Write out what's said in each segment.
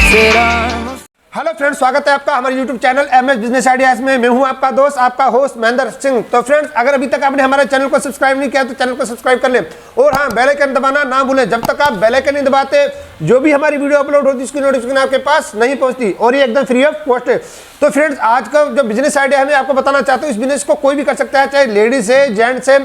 Hello friends, स्वागत है आपका हमारे YouTube channel MS business ideas में। मैं हूं आपका दोस्त, आपका होस्ट महेंद्र सिंह। तो फ्रेंड्स, अगर अभी तक आपने हमारे चैनल को सब्सक्राइब नहीं किया तो चैनल को सब्सक्राइब कर लें और हाँ, बेल आइकन दबाना ना भूलें। जब तक आप बेल आइकन नहीं दबाते, जो भी हमारी वीडियो अपलोड होती है उसकी नोटिफिकेशन आपके पास नहीं पहुंचती और ये एकदम फ्री ऑफ कॉस्ट है। तो फ्रेंड्स, आज का जो बिजनेस आइडिया है मैं आपको बताना चाहता हूँ। इस बिजनेस को कोई भी कर सकता है, चाहे लेडीज है, जेंट्स है,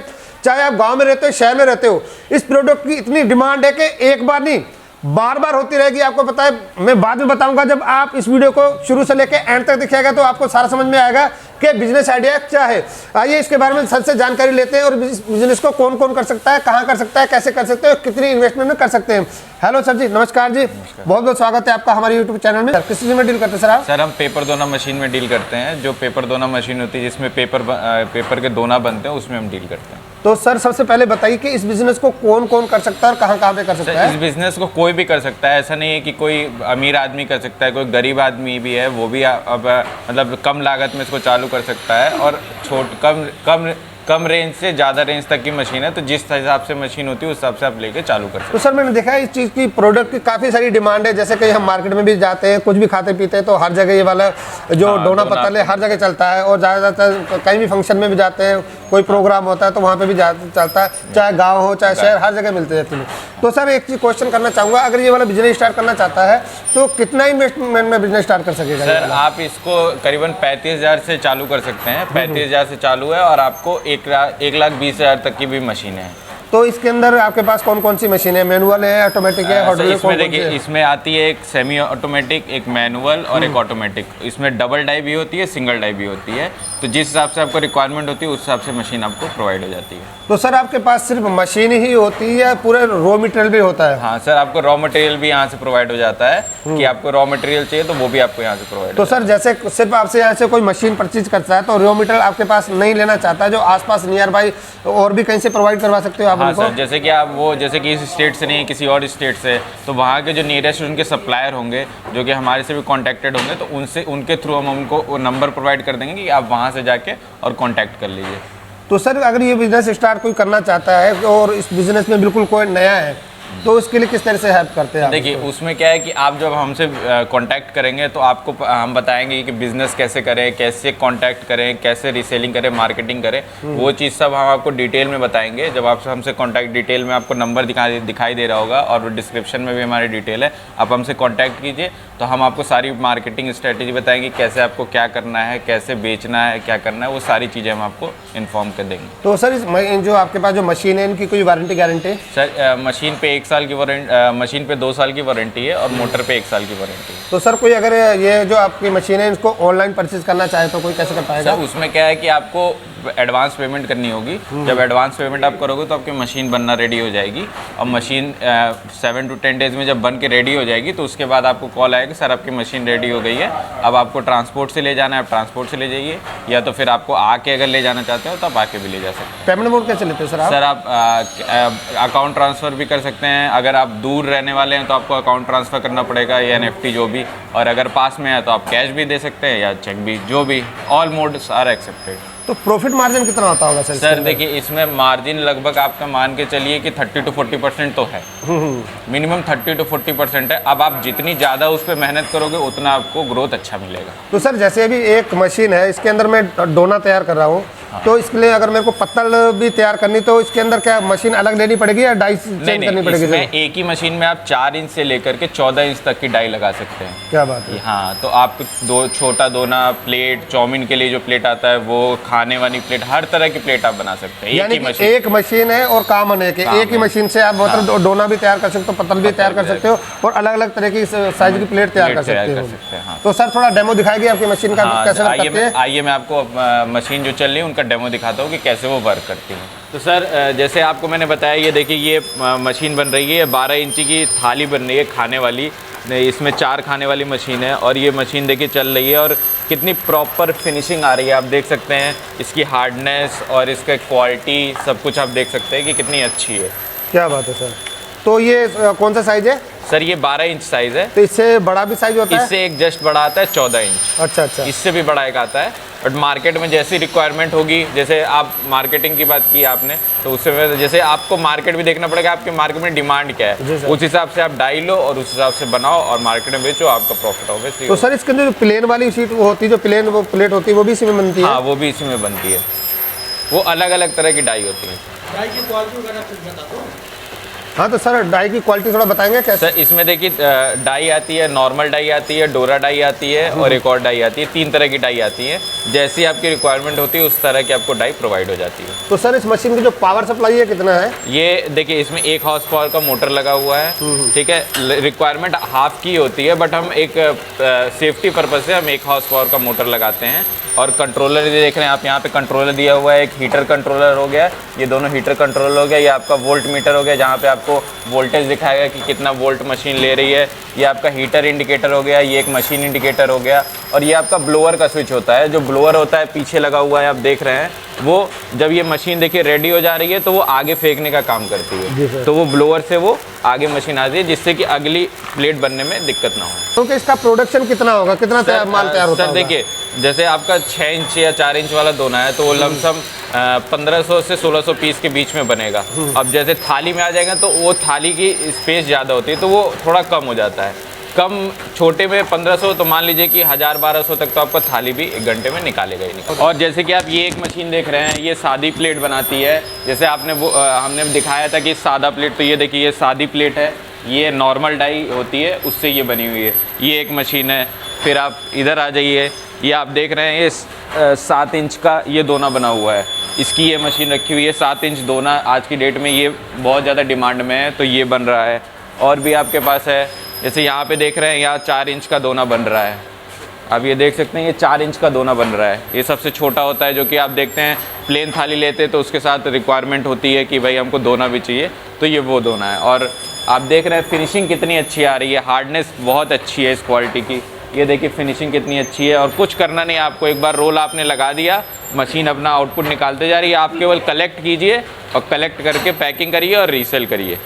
चाहे आप गाँव में रहते हो, शहर में रहते हो। इस प्रोडक्ट की इतनी डिमांड है कि एक बार नहीं बार बार होती रहेगी। आपको पता है, मैं बाद में बताऊंगा। जब आप इस वीडियो को शुरू से लेकर एंड तक देखिएगा तो आपको सारा समझ में आएगा कि बिजनेस आइडिया क्या है। आइए इसके बारे में सर से जानकारी लेते हैं और बिजनेस को कौन कौन कर सकता है, कहाँ कर सकता है, कैसे कर सकते हैं, कितनी इन्वेस्टमेंट में कर सकते हैं। हेलो सर जी, नमस्कार जी। बहुत बहुत स्वागत है आपका हमारे यूट्यूब चैनल में। किस चीज़ में डील करते हैं सर आप? सर, हम पेपर दोना मशीन में डील करते हैं। जो पेपर दोना मशीन होती है जिसमें पेपर के दोना बनते हैं, उसमें हम डील करते हैं। तो सर, सबसे पहले बताइए कि इस बिजनेस को कौन कौन कर सकता है और कहाँ कहाँ पे कर सकता है? इस बिजनेस को कोई भी कर सकता है। ऐसा नहीं है कि कोई अमीर आदमी कर सकता है, कोई गरीब आदमी भी है वो भी अब मतलब कम लागत में इसको चालू कर सकता है। और कम रेंज से ज़्यादा रेंज तक की मशीन है, तो जिस हिसाब से मशीन होती है उस हिसाब से आप लेके चालू कर सकते हैं। तो सर, मैंने देखा है इस चीज़ की प्रोडक्ट की काफ़ी सारी डिमांड है। जैसे कि हम मार्केट में भी जाते हैं, कुछ भी खाते पीते हैं तो हर जगह ये वाला जो डोना पत्तल है हर जगह चलता है। और ज़्यादातर कहीं भी फंक्शन में भी जाते हैं, कोई प्रोग्राम होता है तो वहाँ पे भी चलता है, चाहे गाँव हो चाहे शहर, हर जगह मिलते हैं। तो सर, एक चीज़ क्वेश्चन करना चाहूँगा, अगर ये वाला बिजनेस स्टार्ट करना चाहता है तो कितना इन्वेस्टमेंट में बिजनेस स्टार्ट कर सकेगा? सर, आप इसको करीबन 35,000 से चालू कर सकते हैं। 35,000 से चालू है और आपको 1,20,000 तक की भी मशीन है। तो इसके अंदर आपके पास कौन कौन सी मशीन है? मैनुअल है, ऑटोमेटिक है, हार्डवेयर? इसमें देखिए, इसमें आती है एक सेमी ऑटोमेटिक, एक मैनुअल और एक ऑटोमेटिक। इसमें डबल डाई भी होती है, सिंगल डाई भी होती है। तो जिस हिसाब से आपको रिक्वायरमेंट होती है उस हिसाब से मशीन आपको प्रोवाइड हो जाती है। तो सर, आपके पास सिर्फ मशीन ही होती है या पूरे रॉ मटेरियल भी होता है? हाँ सर, आपको रॉ मटेरियल भी यहाँ से प्रोवाइड हो जाता है कि आपको रॉ मटेरियल चाहिए तो वो भी आपको यहाँ से प्रोवाइड। तो सर, जैसे सिर्फ आपसे यहाँ से कोई मशीन परचेज करता है तो रॉ मटेरियल आपके पास नहीं लेना चाहता है, जो आसपास नियर बाई और भी कहीं से प्रोवाइड करवा सकते हो आप? हाँ सर, जैसे कि जैसे कि इस स्टेट से नहीं, किसी और स्टेट से, तो वहाँ के जो नियरेस्ट उनके सप्लायर होंगे जो कि हमारे से भी कॉन्टैक्टेड होंगे, तो उनके थ्रू हम उनको नंबर प्रोवाइड कर देंगे कि आप वहाँ से जाके और कॉन्टैक्ट कर लीजिए। तो सर, अगर ये बिजनेस स्टार्ट कोई करना चाहता है और इस बिजनेस में बिल्कुल कोई नया है तो उसके लिए किस तरह से हेल्प करते हैं आप? देखिए, उसमें क्या है कि आप जब हमसे कांटेक्ट करेंगे तो आपको हम बताएंगे कि बिज़नेस कैसे करें, कैसे कांटेक्ट करें, कैसे रीसेलिंग करें, मार्केटिंग करें। वो चीज़ सब हम आपको डिटेल में बताएंगे। जब आप हमसे कांटेक्ट, डिटेल में आपको नंबर दिखाई दे रहा होगा और डिस्क्रिप्शन में भी हमारी डिटेल है, आप हमसे कॉन्टैक्ट कीजिए तो हम आपको सारी मार्केटिंग स्ट्रेटेजी बताएंगे, कैसे आपको क्या करना है, कैसे बेचना है, क्या करना है, वो सारी चीज़ें हम आपको इन्फॉर्म कर देंगे। तो सर, जो आपके पास जो मशीन है इनकी कोई वारंटी गारंटी? सर, मशीन पे 1 साल की वारंटी, मशीन पे 2 साल की वारंटी है और मोटर पे 1 साल की वारंटी है। तो सर, कोई अगर ये जो आपकी मशीन है इसको ऑनलाइन परचेज करना चाहे तो कोई कैसे कर पाएगा? सर, उसमें क्या है कि आपको एडवांस पेमेंट करनी होगी। जब एडवांस पेमेंट आप करोगे तो आपकी मशीन बनना रेडी हो जाएगी और मशीन 7 to 10 डेज़ में जब बन के रेडी हो जाएगी तो उसके बाद आपको कॉल आएगा, सर आपकी मशीन रेडी हो गई है, अब आपको ट्रांसपोर्ट से ले जाना है, आप ट्रांसपोर्ट से ले जाइए, या तो फिर आपको आके अगर ले जाना चाहते हो तो आप आके भी ले जा सकते हैं। पेमेंट मोड कैसे लेते हैं सर आप? सर, आप अकाउंट ट्रांसफ़र भी कर सकते हैं। अगर आप दूर रहने वाले हैं तो आपको अकाउंट ट्रांसफ़र करना पड़ेगा या NEFT जो भी, और अगर पास में है तो आप कैश भी दे सकते हैं या चेक भी, जो भी, ऑल मोड्स आर एक्सेप्टेड। तो प्रॉफिट मार्जिन कितना होता होगा सर? सर देखिए, इसमें मार्जिन लगभग आपका मान के चलिए कि 30 to 40% तो है। मिनिमम 30 to 40% है। अब आप जितनी ज़्यादा उस पर मेहनत करोगे उतना आपको ग्रोथ अच्छा मिलेगा। तो सर, जैसे अभी एक मशीन है, इसके अंदर मैं डोना तैयार कर रहा हूँ, तो इसके लिए अगर मेरे को पत्तल भी तैयार करनी तो इसके अंदर क्या मशीन अलग लेनी पड़ेगी या डाई चेंज करनी पड़ेगी? इसमें एक ही मशीन में आप 4 इंच से लेकर के 14 इंच तक की डाई लगा सकते हैं। क्या बात है! हाँ, तो आप छोटा दोना, प्लेट, चाउमीन के लिए जो प्लेट आता है वो, खाने वाली प्लेट, हर तरह की प्लेट आप बना सकते हैं। यानी कि एक मशीन है और काम है कि एक ही मशीन से आप मतलब डोना भी तैयार कर सकते हो, पत्तल भी तैयार कर सकते हो और अलग अलग तरह की साइज की प्लेट तैयार कर सकते हो। तो सर, थोड़ा डेमो दिखाएगी आपकी मशीन का कैसे वर्क करती है? आइए मैं आपको मशीन जो चल रही है उनका डेमो दिखाता हूँ कि कैसे वो वर्क करती है। तो सर, जैसे आपको मैंने बताया, ये देखिए, ये मशीन बन रही है, 12 इंची की थाली बन रही है खाने वाली। इसमें 4 खाने वाली मशीन है और ये मशीन देखिए चल रही है और कितनी प्रॉपर फिनिशिंग आ रही है। आप देख सकते हैं इसकी हार्डनेस और इसका क्वालिटी, सब कुछ आप देख सकते हैं कि कितनी अच्छी है। क्या बात है सर! तो ये कौन सा साइज है? सर ये 12 इंच साइज है। तो इससे बड़ा भी साइज होता है? इससे एक जस्ट बड़ा आता है 14 इंच। अच्छा अच्छा। इससे भी बड़ा एक आता है, बट मार्केट में जैसी रिक्वायरमेंट होगी, जैसे आप मार्केटिंग की बात की आपने, तो उससे जैसे आपको मार्केट भी देखना पड़ेगा, आपके मार्केट में डिमांड क्या है, उस हिसाब से आप डाई लो और उस हिसाब से बनाओ और मार्केट में बेचो, आपका प्रॉफिट होगा। तो सर इसके अंदर जो प्लेन वाली शीट होती है, जो प्लेन वो प्लेट होती है, वो भी इसी में बनती है? हाँ, वो भी इसी में बनती है। वो अलग अलग तरह की डाई होती है। डाई की क्वालिटी वगैरह कुछ बता दो। हाँ तो सर डाई की क्वालिटी थोड़ा बताएंगे कैसे? सर इसमें देखिए डाई आती है, नॉर्मल डाई आती है, डोरा डाई आती है और एक और डाई आती है। 3 तरह की डाई आती है, जैसी आपकी रिक्वायरमेंट होती है उस तरह की आपको डाई प्रोवाइड हो जाती है। तो सर इस मशीन की जो पावर सप्लाई है कितना है? ये देखिए इसमें 1 हॉर्स पावर का मोटर लगा हुआ है, ठीक है। रिक्वायरमेंट हाफ की होती है, बट हम एक सेफ्टी पर्पज से हम 1 हॉर्स पावर का मोटर लगाते हैं। और कंट्रोलर देख रहे हैं आप, यहाँ पे कंट्रोलर दिया हुआ है, एक हीटर कंट्रोलर हो गया, ये दोनों हीटर कंट्रोलर हो गया, ये आपका वोल्ट मीटर हो गया, जहाँ पे आपको वोल्टेज दिखाएगा कि कितना वोल्ट मशीन ले रही है। ये आपका हीटर इंडिकेटर हो गया, ये एक मशीन इंडिकेटर हो गया। और ये आपका ब्लोअर का स्विच होता है, जो ब्लोअर होता है पीछे लगा हुआ है, आप देख रहे हैं, वो जब ये मशीन देखिए रेडी हो जा रही है तो वो आगे फेंकने का काम करती है, तो वो ब्लोअर से वो आगे मशीन आती है, जिससे कि अगली प्लेट बनने में दिक्कत ना हो। क्योंकि इसका प्रोडक्शन कितना होगा, कितना माल तैयार होता है? सर देखिए जैसे आपका 6 इंच या 4 इंच वाला दोना है, तो वो लमसम 1500 से 1600 पीस के बीच में बनेगा। अब जैसे थाली में आ जाएगा तो वो थाली की स्पेस ज़्यादा होती है, तो वो थोड़ा कम हो जाता है। कम छोटे में 1500, तो मान लीजिए कि 1000-1200 तक तो आपका थाली भी 1 घंटे में निकालेगा ही निकाल। और जैसे कि आप ये एक मशीन देख रहे हैं, ये सादी प्लेट बनाती है। जैसे आपने वो हमने दिखाया था कि सादा प्लेट, तो ये देखिए ये सादी प्लेट है, ये नॉर्मल डाई होती है उससे ये बनी हुई है। ये एक मशीन है। फिर आप इधर आ जाइए, ये आप देख रहे हैं ये 7 इंच का ये दोना बना हुआ है, इसकी ये मशीन रखी हुई है। 7 इंच दोना आज की डेट में ये बहुत ज़्यादा डिमांड में है, तो ये बन रहा है। और भी आपके पास है, जैसे यहाँ पे देख रहे हैं, यहाँ 4 इंच का दोना बन रहा है। आप ये देख सकते हैं, ये 4 इंच का दोना बन रहा है। ये सबसे छोटा होता है, जो कि आप देखते हैं प्लेन थाली लेते तो उसके साथ रिक्वायरमेंट होती है कि भाई हमको दोना भी चाहिए, तो ये वो दोना है। और आप देख रहे हैं फिनिशिंग कितनी अच्छी आ रही है, हार्डनेस बहुत अच्छी है इस क्वालिटी की। ये देखिए फिनिशिंग कितनी अच्छी है, और कुछ करना नहीं आपको, एक बार रोल आपने लगा दिया, मशीन अपना आउटपुट निकालते जा रही है। आप केवल कलेक्ट कीजिए और कलेक्ट करके पैकिंग करिए और रीसेल करिए।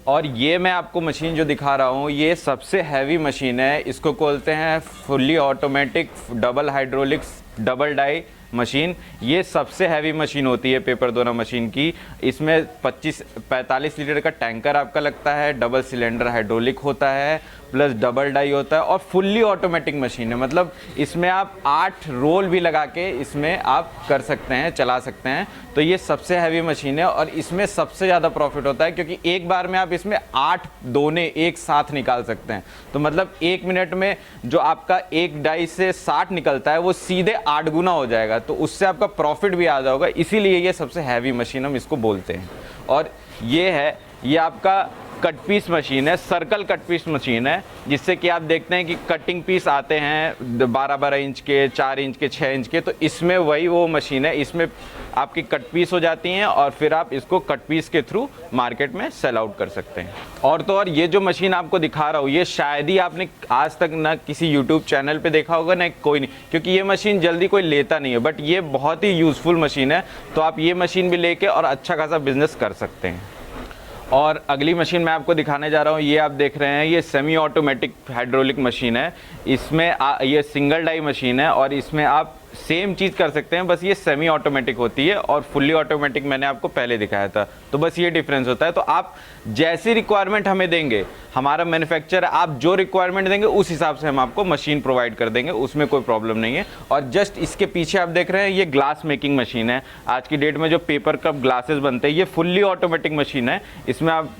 और ये मैं आपको मशीन जो दिखा रहा हूँ, ये सबसे हैवी मशीन है। इसको बोलते हैं fully automatic double hydraulics double die machine. ये सबसे हैवी मशीन होती है पेपर दोना मशीन की। इसमें 45 लीटर का टैंकर आपका लगता है, डबल सिलेंडर हाइड्रोलिक होता है, प्लस डबल डाई होता है, और फुल्ली ऑटोमेटिक मशीन है। मतलब इसमें आप 8 रोल भी लगा के इसमें आप कर सकते हैं, चला सकते हैं। तो ये सबसे हैवी मशीन है और इसमें सबसे ज़्यादा प्रॉफिट होता है, क्योंकि एक बार में आप इसमें 8 दोने एक साथ निकाल सकते हैं। तो मतलब 1 मिनट में जो आपका एक डाई से 60 निकलता है, वो सीधे 8 गुना हो जाएगा। तो उससे आपका प्रॉफिट भी ज़्यादा होगा, इसीलिए ये सबसे हैवी मशीन हम इसको बोलते हैं। और ये है, ये आपका कट पीस मशीन है, सर्कल कट पीस मशीन है, जिससे कि आप देखते हैं कि कटिंग पीस आते हैं 12-12 इंच के, 4 इंच के, 6 इंच के। तो इसमें वही वो मशीन है, इसमें आपकी कट पीस हो जाती हैं और फिर आप इसको कट पीस के थ्रू मार्केट में सेल आउट कर सकते हैं। और तो और ये जो मशीन आपको दिखा रहा हूँ, ये शायद ही आपने आज तक ना किसी यूट्यूब चैनल पे देखा होगा, ना कोई नहीं, क्योंकि ये मशीन जल्दी कोई लेता नहीं है। बट ये बहुत ही यूज़फुल मशीन है, तो आप ये मशीन भी लेके और अच्छा खासा बिजनेस कर सकते हैं। और अगली मशीन मैं आपको दिखाने जा रहा हूँ, ये आप देख रहे हैं, ये सेमी ऑटोमेटिक हाइड्रोलिक मशीन है। इसमें ये सिंगल डाई मशीन है और इसमें आप सेम चीज़ कर सकते हैं, बस ये सेमी ऑटोमेटिक होती है और फुल्ली ऑटोमेटिक मैंने आपको पहले दिखाया था। तो बस ये डिफरेंस होता है। तो आप जैसी रिक्वायरमेंट हमें देंगे, हमारा मैन्युफैक्चर, आप जो रिक्वायरमेंट देंगे उस हिसाब से हम आपको मशीन प्रोवाइड कर देंगे, उसमें कोई प्रॉब्लम नहीं है। और जस्ट इसके पीछे आप देख रहे हैं, ये ग्लास मेकिंग मशीन है। आज की डेट में जो पेपर कप ग्लासेस बनते हैं, ये फुल्ली ऑटोमेटिक मशीन है। इसमें आप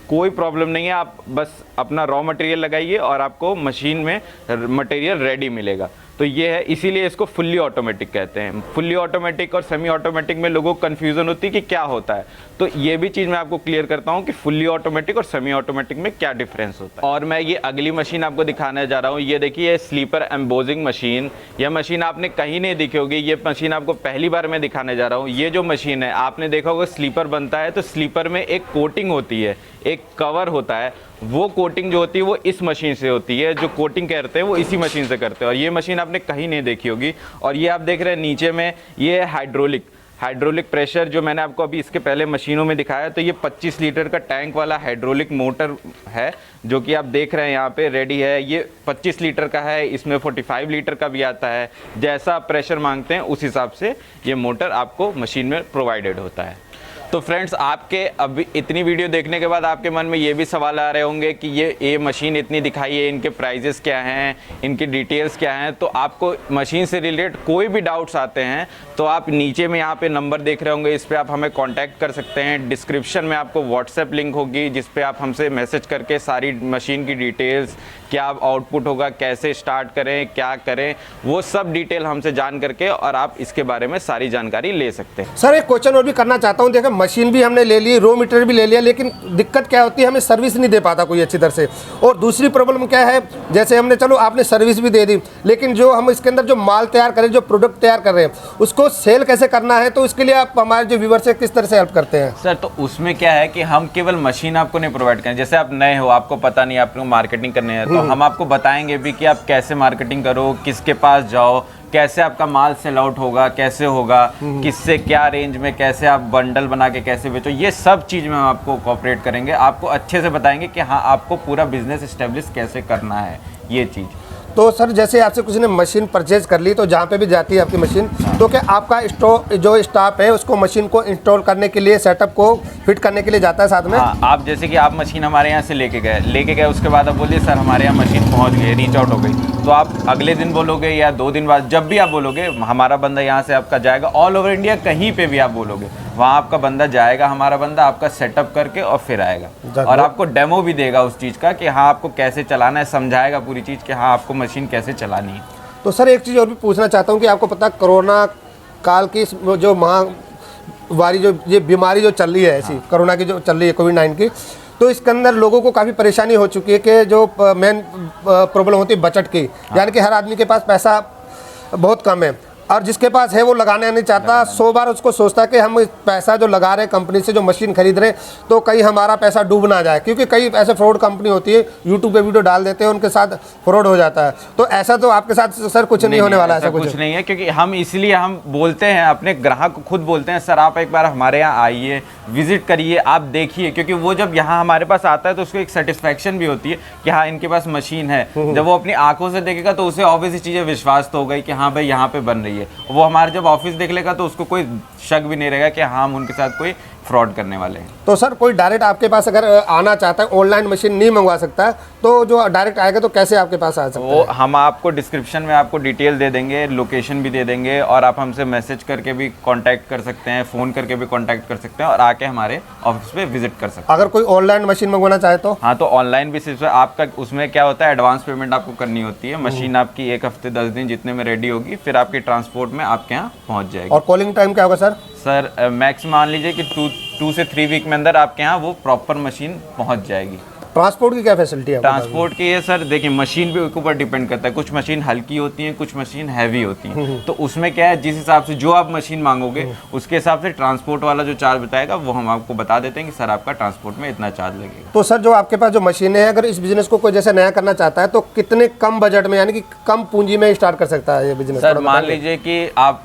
कोई प्रॉब्लम नहीं है, आप बस अपना रॉ मटेरियल लगाइए और आपको मशीन में मटेरियल रेडी मिलेगा। तो ये है, इसीलिए इसको फुल्ली ऑटोमेटिक कहते हैं। फुल्ली ऑटोमेटिक और सेमी ऑटोमेटिक में लोगों को कन्फ्यूज़न होती है कि क्या होता है, तो ये भी चीज़ मैं आपको क्लियर करता हूँ कि फुल्ली ऑटोमेटिक और सेमी ऑटोमेटिक में क्या डिफरेंस होता है। और मैं ये अगली मशीन आपको दिखाने जा रहा हूँ। ये देखिए, स्लीपर एम्बोजिंग मशीन। यह मशीन आपने कहीं नहीं देखी होगी, ये मशीन आपको पहली बार मैं दिखाने जा रहा हूँ। ये जो मशीन है, आपने देखा होगा स्लीपर बनता है तो स्लीपर में एक कोटिंग होती है, एक कवर होता है, वो कोटिंग जो होती है वो इस मशीन से होती है। जो कोटिंग करते हैं वो इसी मशीन से करते हैं, और ये मशीन आपने कहीं नहीं देखी होगी। और ये आप देख रहे हैं नीचे में, ये हाइड्रोलिक प्रेशर, जो मैंने आपको अभी इसके पहले मशीनों में दिखाया। तो ये 25 लीटर का टैंक वाला हाइड्रोलिक मोटर है, जो कि आप देख रहे हैं यहाँ पे रेडी है। ये 25 लीटर का है, इसमें 45 लीटर का भी आता है। जैसा आप प्रेशर मांगते हैं उस हिसाब से ये मोटर आपको मशीन में प्रोवाइडेड होता है। तो फ्रेंड्स, आपके अभी इतनी वीडियो देखने के बाद आपके मन में ये भी सवाल आ रहे होंगे कि ये मशीन इतनी दिखाई है, इनके प्राइजेस क्या हैं, इनकी डिटेल्स क्या हैं। तो आपको मशीन से रिलेटेड कोई भी डाउट्स आते हैं तो आप नीचे में यहाँ पे नंबर देख रहे होंगे, इस पर आप हमें कांटेक्ट कर सकते हैं। डिस्क्रिप्शन में आपको व्हाट्सएप लिंक होगी, जिस पे आप हमसे मैसेज करके सारी मशीन की डिटेल्स, क्या आउटपुट होगा, कैसे स्टार्ट करें, क्या करें, वो सब डिटेल हमसे जान करके और आप इसके बारे में सारी जानकारी ले सकते हैं। सर एक क्वेश्चन और भी करना चाहता हूँ। देखो, मशीन भी हमने ले ली, रो मीटर भी ले लिया, लेकिन दिक्कत क्या होती है, हमें सर्विस नहीं दे पाता कोई अच्छी तरह से। और दूसरी प्रॉब्लम क्या है, जैसे हमने, चलो आपने सर्विस भी दे दी, लेकिन जो हम इसके अंदर जो माल तैयार करें, जो प्रोडक्ट तैयार कर रहे हैं, उसको सेल कैसे करना है, तो इसके लिए आप हमारे जो व्यूअर्स है किस तरह से हेल्प करते हैं? सर, तो उसमें क्या है कि हम केवल मशीन आपको नहीं प्रोवाइड करें। जैसे आप नए हो, आपको पता नहीं, आपको मार्केटिंग करनी है, तो हम आपको बताएंगे भी कि आप कैसे मार्केटिंग करो, किसके पास जाओ, कैसे आपका माल सेल आउट होगा, कैसे होगा, किससे क्या रेंज में, कैसे आप बंडल बना के कैसे बेचो, ये सब चीज़ में हम आपको कोऑपरेट करेंगे। आपको अच्छे से बताएंगे कि हाँ, आपको पूरा बिजनेस इस्टेब्लिश कैसे करना है, ये चीज़। तो सर, जैसे आपसे किसी ने मशीन परचेज कर ली, तो जहाँ पे भी जाती है आपकी मशीन, तो क्या आपका जो स्टाफ है उसको मशीन को इंस्टॉल करने के लिए, सेटअप को फिट करने के लिए जाता है साथ में? हाँ, आप जैसे कि आप मशीन हमारे यहाँ से लेके गए, उसके बाद आप बोलिए सर हमारे यहाँ मशीन पहुँच गई, रीच आउट हो गई, तो आप अगले दिन बोलोगे या 2 दिन बाद, जब भी आप बोलोगे, हमारा बंदा यहाँ से आपका जाएगा। ऑल ओवर इंडिया कहीं पे भी आप बोलोगे, वहाँ आपका बंदा जाएगा, हमारा बंदा आपका सेटअप करके और फिर आएगा, और आपको डेमो भी देगा उस चीज़ का कि हाँ आपको कैसे चलाना है, समझाएगा पूरी चीज़ कि हाँ आपको मशीन कैसे चलानी है। तो सर एक चीज़ और भी पूछना चाहता हूँ कि आपको पता, कोरोना काल की जो महामारी, जो ये बीमारी जो चल रही है ऐसी, कोरोना की जो चल रही है, कोविड-19 की, तो इसके अंदर लोगों को काफ़ी परेशानी हो चुकी है कि जो मेन प्रॉब्लम होती है बजट की, यानी कि हर आदमी के पास पैसा बहुत कम है, और जिसके पास है वो लगाना नहीं चाहता। 100 बार उसको सोचता है कि हम पैसा जो लगा रहे हैं कंपनी से, जो मशीन खरीद रहे हैं, तो कहीं हमारा पैसा डूब ना जाए, क्योंकि कई ऐसे फ्रॉड कंपनी होती है, यूट्यूब पे वीडियो डाल देते हैं, उनके साथ फ्रॉड हो जाता है। तो ऐसा तो आपके साथ सर कुछ नहीं होने वाला? ऐसा कुछ नहीं है, क्योंकि हम इसलिए हम बोलते हैं, अपने ग्राहक को खुद बोलते हैं, सर आप एक बार हमारे यहाँ आइए, विजिट करिए, आप देखिए, क्योंकि वो जब यहाँ हमारे पास आता है तो उसको एक सेटिस्फैक्शन भी होती है कि हाँ इनके पास मशीन है। जब वो अपनी आंखों से देखेगा तो उसे ऑब्वियसली चीज़ें विश्वास तो हो गई कि हाँ भाई यहाँ पे बन रही है। वो हमारे जब ऑफिस देख लेगा तो उसको कोई शक भी नहीं रहेगा कि हाँ हम उनके साथ कोई फ्रॉड करने वाले हैं। तो सर कोई डायरेक्ट आपके पास अगर आना चाहता है, ऑनलाइन मशीन नहीं मंगवा सकता है, तो जो डायरेक्ट आएगा तो कैसे आपके पास आ सकता है? वो हम आपको डिस्क्रिप्शन में आपको डिटेल दे देंगे, लोकेशन भी दे देंगे, और आप हमसे मैसेज करके भी कांटेक्ट कर सकते हैं, फ़ोन करके भी कांटेक्ट कर सकते हैं, और आके हमारे ऑफिस पे विजिट कर सकते हैं। अगर कोई ऑनलाइन मशीन मंगवाना चाहे तो? हाँ, तो ऑनलाइन भी सिर्फ आपका, उसमें क्या होता है, एडवांस पेमेंट आपको करनी होती है। मशीन आपकी 1 हफ्ते 10 दिन जितने में रेडी होगी, फिर आपकी ट्रांसपोर्ट में आपके यहाँ पहुँच जाएगी। और कॉलिंग टाइम क्या होगा सर? सर मैक्स मान लीजिए कि 2 से 3 वीक में अंदर आपके यहाँ वो प्रॉपर मशीन पहुँच जाएगी। ट्रांसपोर्ट की क्या फैसिलिटी है? ट्रांसपोर्ट की है सर, देखिए मशीन पे ऊपर डिपेंड करता है। कुछ मशीन हल्की होती हैं, कुछ मशीन हैवी होती हैं, तो उसमें क्या है, जिस हिसाब से जो आप मशीन मांगोगे उसके हिसाब से ट्रांसपोर्ट वाला जो चार्ज बताएगा वो हम आपको बता देते हैं कि सर आपका ट्रांसपोर्ट में इतना चार्ज लगेगा। तो सर जो आपके पास जो मशीनें हैं, अगर इस बिजनेस को कोई जैसे नया करना चाहता है तो कितने कम बजट में, यानी कि कम पूंजी में स्टार्ट कर सकता है ये बिजनेस? सर मान लीजिए कि आप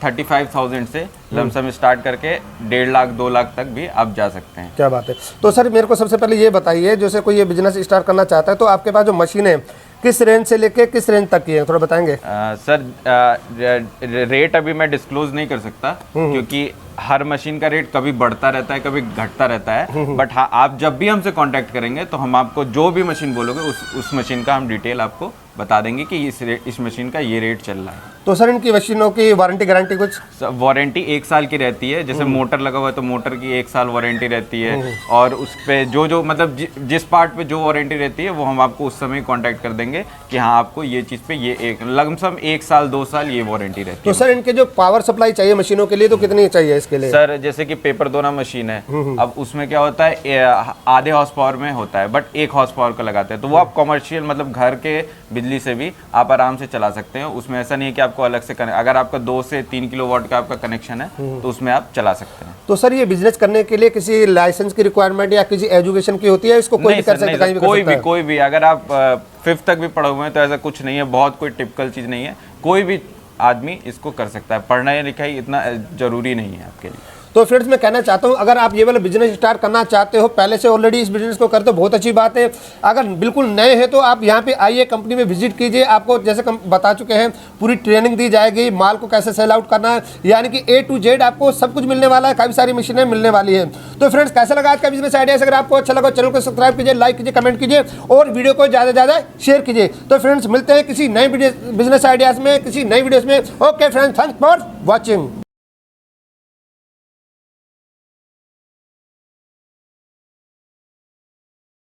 35,000 से लमसम स्टार्ट करके 1.5 लाख 2 लाख तक भी आप जा सकते हैं। क्या बात है। तो सर मेरे को सबसे पहले ये बताइए, जैसे कोई ये बिजनेस स्टार्ट करना चाहता है तो आपके पास जो मशीन है किस रेंज से लेके किस रेंज तक की है, थोड़ा बताएंगे? सर रेट अभी मैं डिस्क्लोज नहीं कर सकता, क्योंकि हर मशीन का रेट कभी बढ़ता रहता है, कभी घटता रहता है, बट हाँ, आप जब भी हमसे कांटेक्ट करेंगे तो हम आपको जो भी मशीन बोलोगे उस मशीन का हम डिटेल आपको बता देंगे कि इस मशीन का ये रेट चल रहा है। तो सर इनकी मशीनों की वारंटी गारंटी कुछ? वारंटी 1 साल की रहती है। जैसे मोटर लगा हुआ है तो मोटर की 1 साल वारंटी रहती है, और उस पे जो मतलब जिस पार्ट पे जो वारंटी रहती है वो हम आपको उस समय कांटेक्ट कर देंगे कि हाँ आपको ये चीज़ पे ये एक लमसम 1 साल 2 साल ये वारंटी रहती तो है। सर इनके जो पावर सप्लाई चाहिए मशीनों के लिए तो कितनी चाहिए इसके लिए? सर जैसे कि पेपर दोना मशीन है, अब उसमें क्या होता है आधे हॉर्स पावर में होता है, बट 1 हॉर्स पावर का लगाते हैं, तो वो आप कॉमर्शियल मतलब घर के बिजली से भी आप आराम से चला सकते हैं। उसमें ऐसा नहीं है कि आपको अलग से अगर आपका 2 से 3 किलोवाट का आपका कनेक्शन है तो उसमें आप चला सकते हैं। तो सर ये बिजनेस करने के लिए किसी लाइसेंस की रिक्वायरमेंट या किसी एजुकेशन की होती है? इसको कोई भी कर सकता है, कहीं भी कर सकता है? कोई भी अगर आप 5th तक भी पढ़े हुए हैं तो ऐसा कुछ नहीं है, बहुत कोई टिपिकल चीज़ नहीं है, कोई भी आदमी इसको कर सकता है। पढ़ना या लिखाई इतना जरूरी नहीं है आपके लिए। तो फ्रेंड्स मैं कहना चाहता हूं, अगर आप ये वाला बिजनेस स्टार्ट करना चाहते हो, पहले से ऑलरेडी इस बिजनेस को करते हो, बहुत अच्छी बात है। अगर बिल्कुल नए हैं तो आप यहाँ पे आइए, कंपनी में विजिट कीजिए। आपको जैसे बता चुके हैं पूरी ट्रेनिंग दी जाएगी, माल को कैसे सेल आउट करना है, यानी कि A to Z आपको सब कुछ मिलने वाला है, काफ़ी सारी मशीनें मिलने वाली है। तो फ्रेंड्स कैसा लगा आज का बिजनेस आइडियाज? अगर आपको अच्छा लगा चैनल को सब्सक्राइब कीजिए, लाइक कीजिए, कमेंट कीजिए और वीडियो को ज़्यादा से ज़्यादा शेयर कीजिए। तो फ्रेंड्स मिलते हैं किसी नए बिजनेस आइडियाज़ में, किसी नई वीडियोज़ में। Okay friends, thanks for watching.